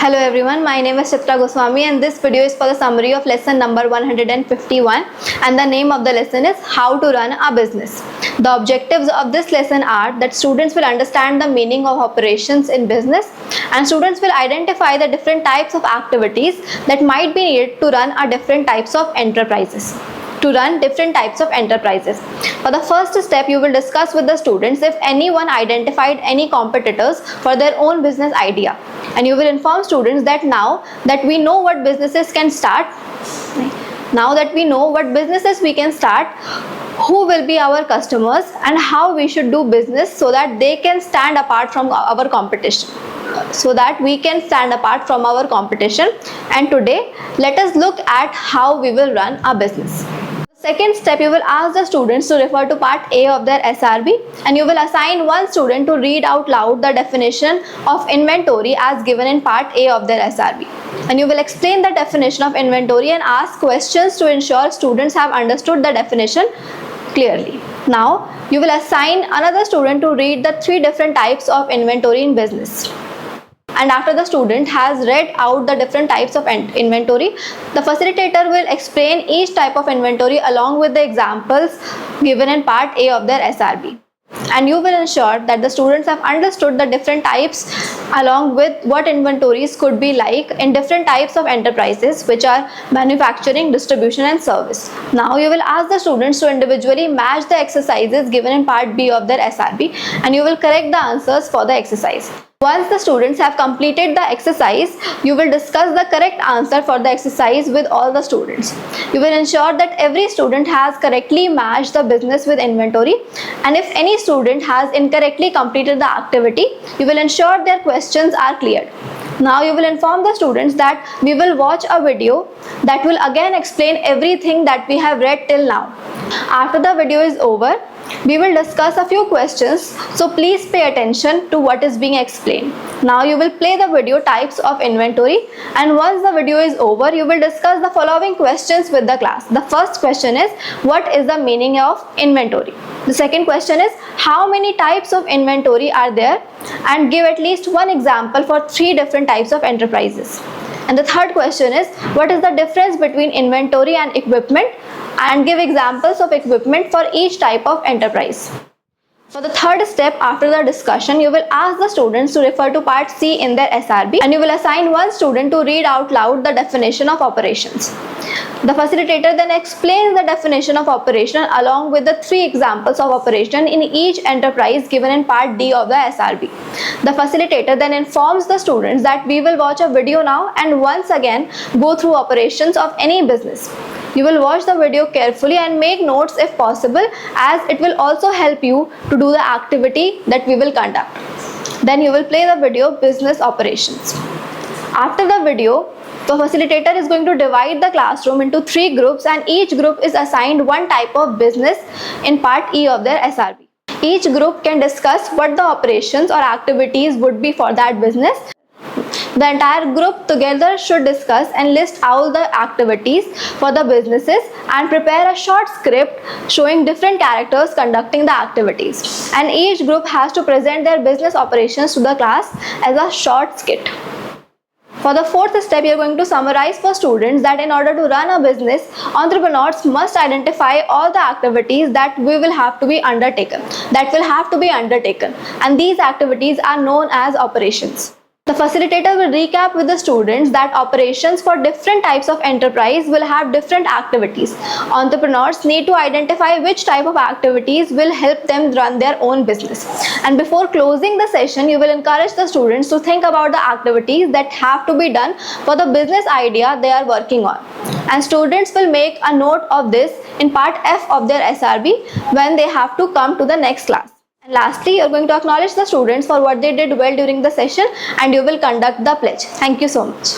Hello everyone, my name is Chitra Goswami and this video is for the summary of lesson number 151 and the name of the lesson is How to Run a Business. The objectives of this lesson are that students will understand the meaning of operations in business and students will identify the different types of activities that might be needed to run a different types of enterprises. For the first step, you will discuss with the students if anyone identified any competitors for their own business idea, and you will inform students that now that we know what businesses we can start, who will be our customers and how we should do business so that they can stand apart from our competition. And today let us look at how we will run a business. Second step, you will ask the students to refer to part A of their SRB and you will assign one student to read out loud the definition of inventory as given in part A of their SRB. And you will explain the definition of inventory and ask questions to ensure students have understood the definition clearly. Now, you will assign another student to read the three different types of inventory in business. And after the student has read out the different types of inventory, the facilitator will explain each type of inventory along with the examples given in part A of their SRB. And you will ensure that the students have understood the different types along with what inventories could be like in different types of enterprises, which are manufacturing, distribution and service. Now you will ask the students to individually match the exercises given in part B of their SRB and you will correct the answers for the exercise. Once the students have completed the exercise, you will discuss the correct answer for the exercise with all the students. You will ensure that every student has correctly matched the business with inventory, and if any student has incorrectly completed the activity, you will ensure their questions are cleared. Now you will inform the students that we will watch a video that will again explain everything that we have read till now. After the video is over, we will discuss a few questions, so please pay attention to what is being explained. Now you will play the video types of inventory, and once the video is over, you will discuss the following questions with the class. The first question is, what is the meaning of inventory? The second question is, how many types of inventory are there? And give at least one example for three different types of enterprises. And the third question is, what is the difference between inventory and equipment? And give examples of equipment for each type of enterprise. For the third step, after the discussion, you will ask the students to refer to part C in their SRB and you will assign one student to read out loud the definition of operations. The facilitator then explains the definition of operation along with the three examples of operation in each enterprise given in part D of the SRB. The facilitator then informs the students that we will watch a video now and once again go through operations of any business. You will watch the video carefully and make notes if possible, as it will also help you to do the activity that we will conduct. Then you will play the video business operations. After the video, the facilitator is going to divide the classroom into three groups and each group is assigned one type of business in part E of their SRB. Each group can discuss what the operations or activities would be for that business. The entire group together should discuss and list all the activities for the businesses and prepare a short script showing different characters conducting the activities. And each group has to present their business operations to the class as a short skit. For the fourth step, you are going to summarize for students that in order to run a business, entrepreneurs must identify all the activities that will have to be undertaken. And these activities are known as operations. The facilitator will recap with the students that operations for different types of enterprise will have different activities. Entrepreneurs need to identify which type of activities will help them run their own business. And before closing the session, you will encourage the students to think about the activities that have to be done for the business idea they are working on. And students will make a note of this in part F of their SRB when they have to come to the next class. And lastly, you are going to acknowledge the students for what they did well during the session and you will conduct the pledge. Thank you so much.